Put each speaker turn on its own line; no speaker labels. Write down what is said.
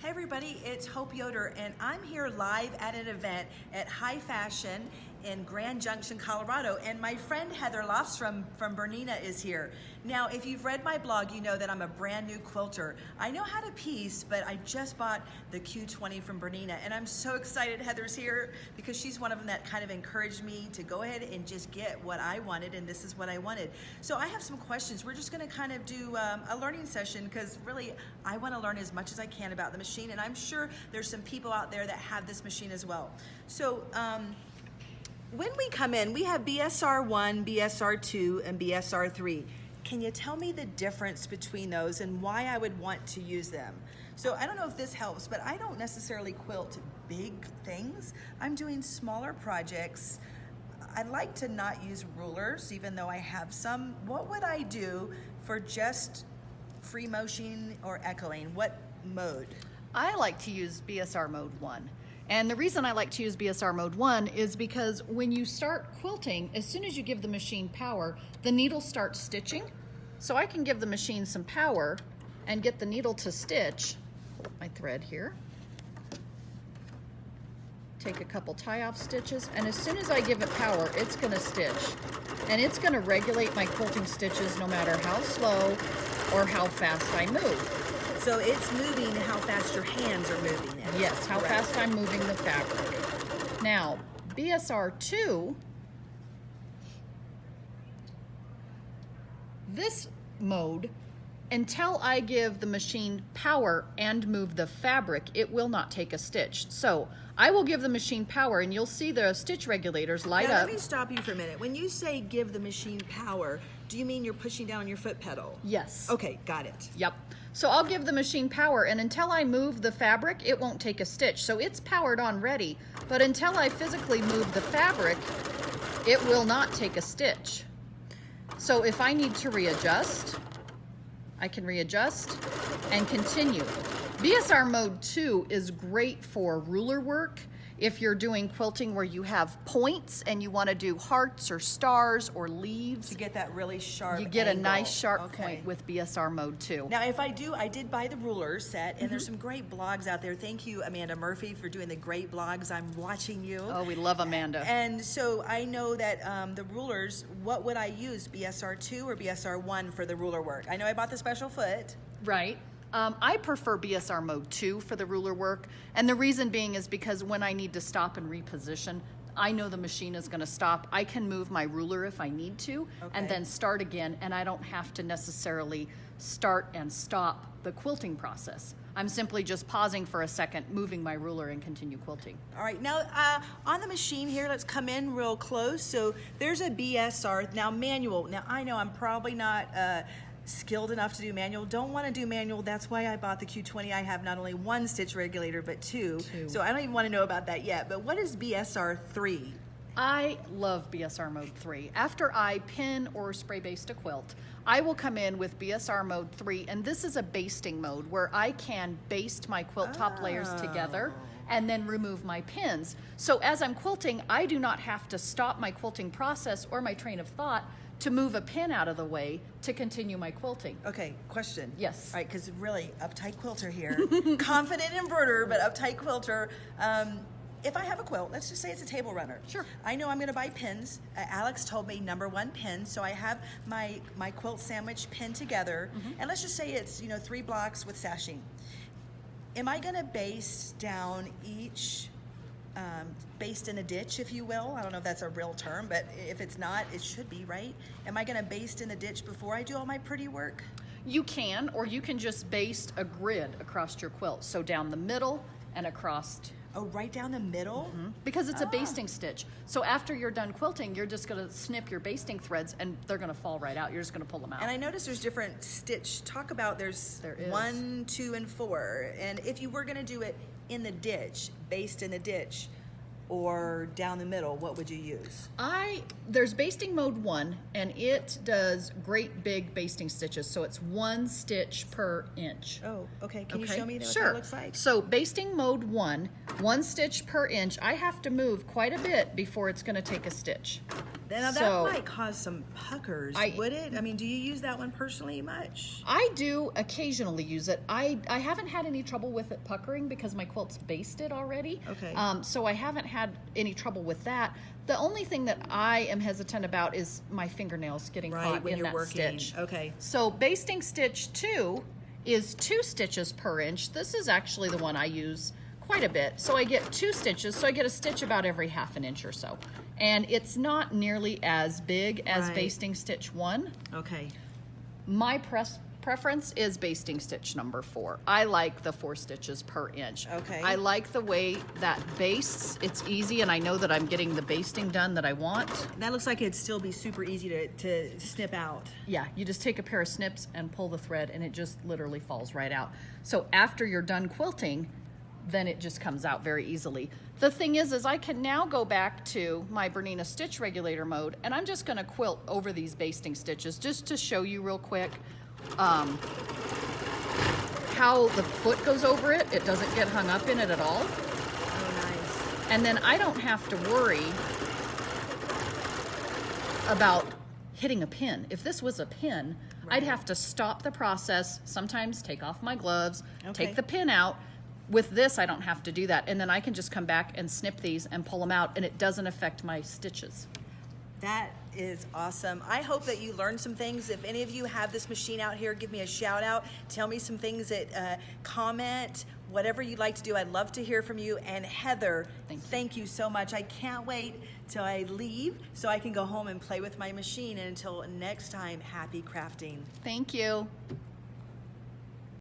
Hey everybody, it's Hope Yoder, and I'm here live at an event at High Fashion in Grand Junction, Colorado, and my friend Heather Lofstrom from BERNINA is here. Now, if you've read my blog, you know that I'm a brand new quilter. I know how to piece, but I just bought the Q20 from BERNINA, and I'm so excited Heather's here because she's one of them that kind of encouraged me to go ahead and just get what I wanted, and this is what I wanted. So I have some questions. We're just gonna kind of do a learning session because really I wanna learn as much as I can about the machine, and I'm sure there's some people out there that have this machine as well. So, when we come in, we have BSR1, BSR2, and BSR3. Can you tell me the difference between those and why I would want to use them? So I don't know if this helps, but I don't necessarily quilt big things. I'm doing smaller projects. I'd like to not use rulers, even though I have some. What would I do for just free motion or echoing? What mode?
I like to use BSR mode 1. And the reason I like to use BSR mode 1 is because when you start quilting, as soon as you give the machine power, the needle starts stitching. So I can give the machine some power and get the needle to stitch. Hold my thread here. Take a couple tie-off stitches, and as soon as I give it power, it's gonna stitch. And it's gonna regulate my quilting stitches no matter how slow or how fast I move.
So it's moving how fast your hands are moving it.
Yes, how fast I'm moving the fabric. Now, BSR2, this mode, until I give the machine power and move the fabric, it will not take a stitch. So I will give the machine power and you'll see the stitch regulators light
now,
up.
let me stop you for a minute. When you say give the machine power, do you mean you're pushing down on your foot pedal?
Yes.
Okay, got it.
Yep. So I'll give the machine power, and until I move the fabric, it won't take a stitch. So it's powered on ready, but until I physically move the fabric, it will not take a stitch. So if I need to readjust, I can readjust and continue. BSR mode 2 is great for ruler work. If you're doing quilting where you have points and you want to do hearts or stars or leaves,
To get that really sharp
you get
angle.
a nice sharp
Okay.
point with BSR mode 2.
Now, if I did buy the ruler set, and there's some great blogs out there. Thank you, Amanda Murphy, for doing the great blogs. I'm watching you.
Oh, we love Amanda.
And so I know that the rulers, what would I use, BSR2 or BSR1 for the ruler work? I know I bought the special foot.
Right. I prefer BSR mode 2 for the ruler work, and the reason being is because when I need to stop and reposition, I know the machine is going to stop. I can move my ruler if I need to, and then start again, and I don't have to necessarily start and stop the quilting process. I'm simply just pausing for a second, moving my ruler, and continue quilting.
All right, now on the machine here, let's come in real close. So there's a BSR, now manual. Now I know I'm probably not skilled enough to do manual. Don't want to do manual. That's why I bought the Q20. I have not only one stitch regulator, but two. So I don't even want to know about that yet. But what is BSR3?
I love BSR mode 3. After I pin or spray baste a quilt, I will come in with BSR mode 3, and this is a basting mode where I can baste my quilt top layers together and then remove my pins. So as I'm quilting, I do not have to stop my quilting process or my train of thought to move a pin out of the way to continue my quilting.
Okay, question.
Yes.
All right, because really, uptight quilter here. Confident inverter, but uptight quilter. If I have a quilt, let's just say it's a table runner.
Sure.
I know I'm gonna buy pins. Alex told me #1 pin, so I have my quilt sandwich pinned together, and let's just say it's 3 blocks with sashing. Am I gonna baste down each, based in a ditch, if you will? I don't know if that's a real term, but if it's not, it should be, right? Am I gonna baste in the ditch before I do all my pretty work?
You can, or you can just baste a grid across your quilt. So down the middle and across.
Oh, right down the middle?
Because it's a basting stitch. So after you're done quilting, you're just gonna snip your basting threads and they're gonna fall right out. You're just gonna pull them out.
And I noticed there's different stitch. Talk about
There is.
1, 2, and 4. And if you were gonna do it in the ditch, based in the ditch, or down the middle, what would you use?
There's basting mode 1, and it does great big basting stitches. So it's 1 stitch per inch.
Oh, okay. Can you show me what
Sure.
that looks like?
So basting mode 1, 1 stitch per inch. I have to move quite a bit before it's going to take a stitch.
Now
So-
that might cause some puckers, would it? I mean, do you use that one personally much?
I do occasionally use it. I haven't had any trouble with it puckering because my quilt's basted already.
Okay.
So I haven't had any trouble with that. The only thing that I am hesitant about is my fingernails getting caught
when
in
you're
that
working.
stitch.
Okay.
So basting stitch 2 is 2 stitches per inch. This is actually the one I use quite a bit. So I get 2 stitches, so I get a stitch about every half an inch or so. And it's not nearly as big as
Right.
basting stitch 1.
Okay.
My preference is basting stitch number 4. I like the 4 stitches per inch.
Okay.
I like the way that bastes. It's easy, and I know that I'm getting the basting done that I want.
That looks like it'd still be super easy to snip out.
Yeah, you just take a pair of snips and pull the thread, and it just literally falls right out. So after you're done quilting, then it just comes out very easily. The thing is I can now go back to my Bernina stitch regulator mode, and I'm just gonna quilt over these basting stitches just to show you real quick how the foot goes over it. It doesn't get hung up in it at all.
Oh, nice.
And then I don't have to worry about hitting a pin. If this was a pin, I'd have to stop the process, sometimes take off my gloves,
Okay.
take the pin out. With this, I don't have to do that. And then I can just come back and snip these and pull them out, and it doesn't affect my stitches.
That is awesome. I hope that you learned some things. If any of you have this machine out here, give me a shout out. Tell me some things that comment, whatever you'd like to do. I'd love to hear from you. And Heather, thank you so much. I can't wait till I leave so I can go home and play with my machine. And until next time, happy crafting.
Thank you.